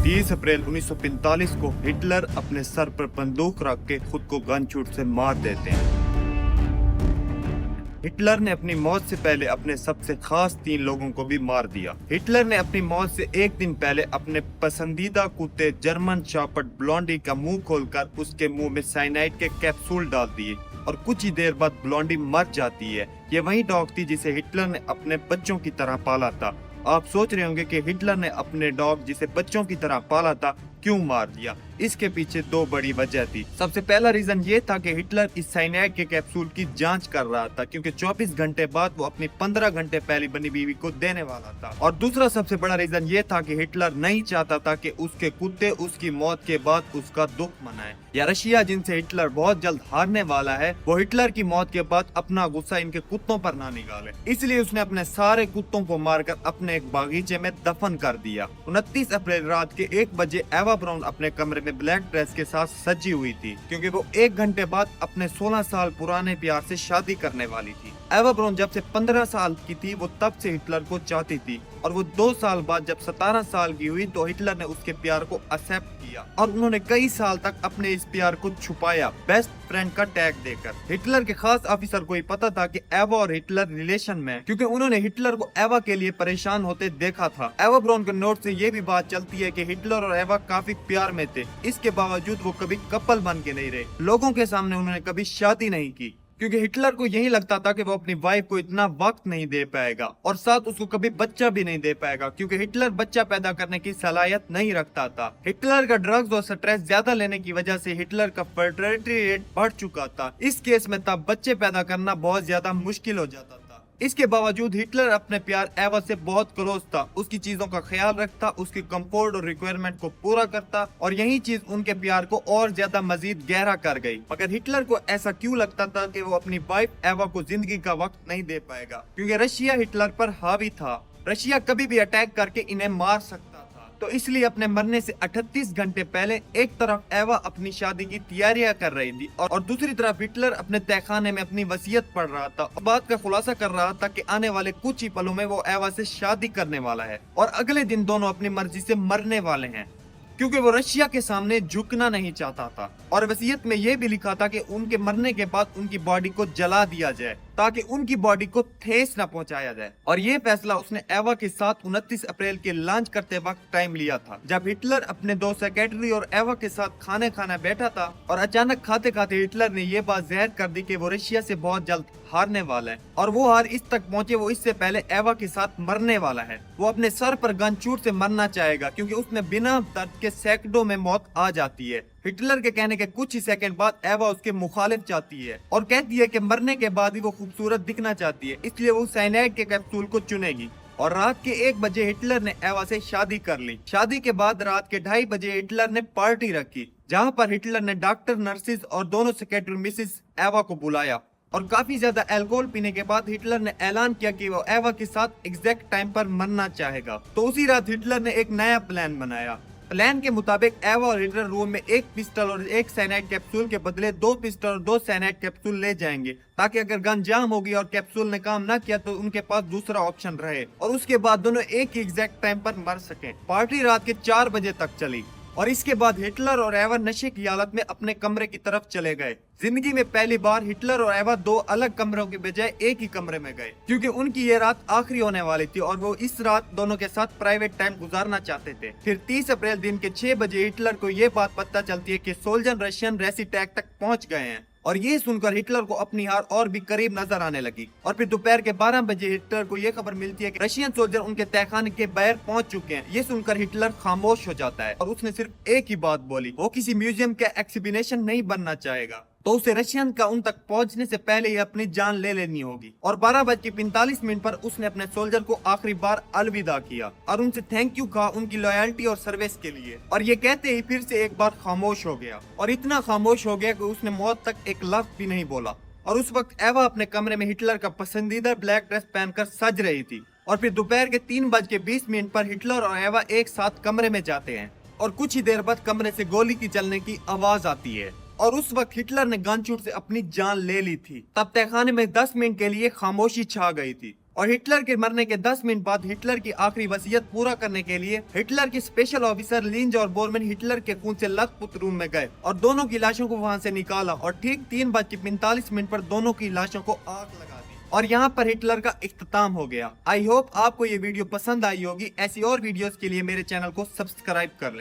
30 अप्रैल 1945 को हिटलर अपने सर पर बंदूक रख के खुद को गनशूट से मार देते हैं। हिटलर ने अपनी मौत से पहले अपने सबसे खास 3 लोगों को भी मार दिया। हिटलर ने अपनी मौत से एक दिन पहले अपने पसंदीदा कुत्ते जर्मन शेपर्ड ब्लॉन्डी का मुंह खोलकर उसके मुंह में साइनाइड के कैप्सूल डाल दिए और कुछ ही देर बाद ब्लॉन्डी मर जाती है। ये वही डॉग थी जिसे हिटलर ने अपने बच्चों की तरह पाला था। आप सोच रहे होंगे कि हिटलर ने अपने डॉग जिसे बच्चों की तरह पाला था क्यों मार दिया। इसके पीछे 2 बड़ी वजह थी। सबसे पहला रीजन ये था कि हिटलर इस साइनाइड के कैप्सूल की जांच कर रहा था क्योंकि 24 घंटे बाद वो अपनी 15 घंटे पहले बनी बीवी को देने वाला था। और दूसरा सबसे बड़ा रीजन ये था कि हिटलर नहीं चाहता था कि उसके कुत्ते उसकी मौत के बाद उसका दुख मनाए, या रशिया जिनसे हिटलर बहुत जल्द हारने वाला है वो हिटलर की मौत के बाद अपना गुस्सा इनके कुत्तों पर ना निकाले। इसलिए उसने अपने सारे कुत्तों को मारकर अपने एक बागीचे में दफन कर दिया। 29 अप्रैल रात के 1 बजे एवा ब्राउन अपने कमरे में ब्लैक ड्रेस के साथ सजी हुई थी क्योंकि वो 1 घंटे बाद अपने 16 साल पुराने प्यार से शादी करने वाली थी। एवा ब्राउन जब से 15 साल की थी वो तब से हिटलर को चाहती थी और वो 2 साल बाद जब 17 साल की हुई तो हिटलर ने उसके प्यार को एक्सेप्ट किया और उन्होंने कई साल तक अपने इस प्यार को छुपाया बेस्ट फ्रेंड का टैग देकर। हिटलर के खास ऑफिसर को ही पता था कि एवा और हिटलर रिलेशन में, क्योंकि उन्होंने हिटलर को एवा के लिए परेशान होते देखा था। एवा ब्राउन के नोट से ये भी बात चलती है कि हिटलर और एवा काफी प्यार में थे। इसके बावजूद वो कभी कपल बन के नहीं रहे। लोगों के सामने उन्होंने कभी शादी नहीं की क्योंकि हिटलर को यही लगता था कि वो अपनी वाइफ को इतना वक्त नहीं दे पाएगा और साथ उसको कभी बच्चा भी नहीं दे पाएगा क्योंकि हिटलर बच्चा पैदा करने की सलाहियत नहीं रखता था। हिटलर का ड्रग्स और स्ट्रेस ज्यादा लेने की वजह से हिटलर का फर्टिलिटी रेट बढ़ चुका था। इस केस में तब बच्चे पैदा करना बहुत ज्यादा मुश्किल हो जाता था। इसके बावजूद हिटलर अपने प्यार एवा से बहुत क्लोज था, उसकी चीजों का ख्याल रखता, उसकी कंफर्ट और रिक्वायरमेंट को पूरा करता और यही चीज उनके प्यार को और ज्यादा मजीद गहरा कर गई। मगर हिटलर को ऐसा क्यों लगता था कि वो अपनी वाइफ एवा को जिंदगी का वक्त नहीं दे पाएगा क्योंकि रशिया हिटलर पर हावी था। रशिया कभी भी अटैक करके इन्हें मार सकता था, तो इसलिए अपने मरने से 38 घंटे पहले एक तरफ एवा अपनी शादी की तैयारियां कर रही थी और दूसरी तरफ हिटलर अपने तहखाने में अपनी वसीयत पढ़ रहा था और बात का खुलासा कर रहा था कि आने वाले कुछ ही पलों में वो एवा से शादी करने वाला है और अगले दिन दोनों अपनी मर्जी से मरने वाले हैं क्योंकि वो रशिया के सामने झुकना नहीं चाहता था। और वसीयत में ये भी लिखा था कि उनके मरने के बाद उनकी बॉडी को जला दिया जाए ताकि उनकी बॉडी को ठेस न पहुंचाया जाए। और ये फैसला उसने एवा के साथ 29 अप्रैल के लंच करते वक्त टाइम लिया था जब हिटलर अपने 2 सेक्रेटरी और एवा के साथ खाने खाना बैठा था और अचानक खाते खाते हिटलर ने ये बात जाहिर कर दी कि वो रशिया से बहुत जल्द हारने वाला है और वो हार इस तक पहुंचे वो इससे पहले एवा के साथ मरने वाला है। वो अपने सर पर गनशूट से मरना चाहेगा क्योंकि उसमें बिना दर्द के सैकड़ों में मौत आ जाती है। हिटलर के कहने के कुछ ही सेकंड बाद एवा उसके मुखालिफ जाती है और कहती है कि मरने के बाद ही वो खूबसूरत दिखना चाहती है, इसलिए वो साइनाइड के कैप्सूल को चुनेगी। और रात के 1 बजे हिटलर ने एवा से शादी कर ली। शादी के बाद रात के 2:30 बजे हिटलर ने पार्टी रखी जहाँ पर हिटलर ने डॉक्टर, नर्सिस और दोनों सेक्रेटरी मिसेस एवा को बुलाया और काफी ज्यादा अल्कोहल पीने के बाद हिटलर ने ऐलान किया कि वो एवा के साथ एग्जैक्ट टाइम पर मरना चाहेगा। तो उसी रात हिटलर ने एक नया प्लान बनाया। प्लान के मुताबिक एवा और हिटलर रूम में 1 पिस्टल और 1 साइनाइड कैप्सूल के बदले 2 पिस्टल और 2 साइनाइड कैप्सूल ले जाएंगे ताकि अगर गन जाम होगी और कैप्सूल ने काम न किया तो उनके पास दूसरा ऑप्शन रहे और उसके बाद दोनों एक ही एग्जैक्ट टाइम पर मर सकें। पार्टी रात के 4 बजे तक चली और इसके बाद हिटलर और एवा नशे की हालत में अपने कमरे की तरफ चले गए। जिंदगी में पहली बार हिटलर और एवा 2 अलग कमरों के बजाय एक ही कमरे में गए क्योंकि उनकी ये रात आखिरी होने वाली थी और वो इस रात दोनों के साथ प्राइवेट टाइम गुजारना चाहते थे। फिर 30 अप्रैल दिन के 6 बजे हिटलर को ये बात पता चलती है कि सोल्जर रशियन रेसी टैग तक पहुंच गए हैं और ये सुनकर हिटलर को अपनी हार और भी करीब नजर आने लगी। और फिर दोपहर के 12 बजे हिटलर को ये खबर मिलती है कि रशियन सोल्जर उनके तहखाने के बाहर पहुंच चुके हैं। ये सुनकर हिटलर खामोश हो जाता है और उसने सिर्फ एक ही बात बोली, वो किसी म्यूजियम का एक्सिबिनेशन नहीं बनना चाहेगा, तो उसे रशियन का उन तक पहुंचने से पहले ही अपनी जान ले लेनी होगी। और 12:45 पर उसने अपने सोल्जर को आखिरी बार अलविदा किया और उनसे थैंक यू कहा उनकी लॉयल्टी और सर्विस के लिए। और ये कहते ही फिर से एक बार खामोश हो गया और इतना खामोश हो गया कि उसने मौत तक एक लफ्ज भी नहीं बोला। और उस वक्त एवा अपने कमरे में हिटलर का पसंदीदा ब्लैक ड्रेस पहनकर सज रही थी। और फिर दोपहर के 3:20 पर हिटलर और एवा एक साथ कमरे में जाते हैं और कुछ ही देर बाद कमरे से गोली की चलने की आवाज आती है और उस वक्त हिटलर ने गनशूट से अपनी जान ले ली थी। तब तहखाने में 10 मिनट के लिए खामोशी छा गई थी और हिटलर के मरने के 10 मिनट बाद हिटलर की आखिरी वसीयत पूरा करने के लिए हिटलर के स्पेशल ऑफिसर लिंज और बोरमैन हिटलर के खून से लथपथ रूम में गए और दोनों की लाशों को वहां से निकाला और ठीक 3:45 पर दोनों की लाशों को आग लगा दी और यहाँ पर हिटलर का इख्तिताम हो गया। आई होप आपको ये वीडियो पसंद आई होगी। ऐसी और वीडियोस के लिए मेरे चैनल को सब्सक्राइब कर लें।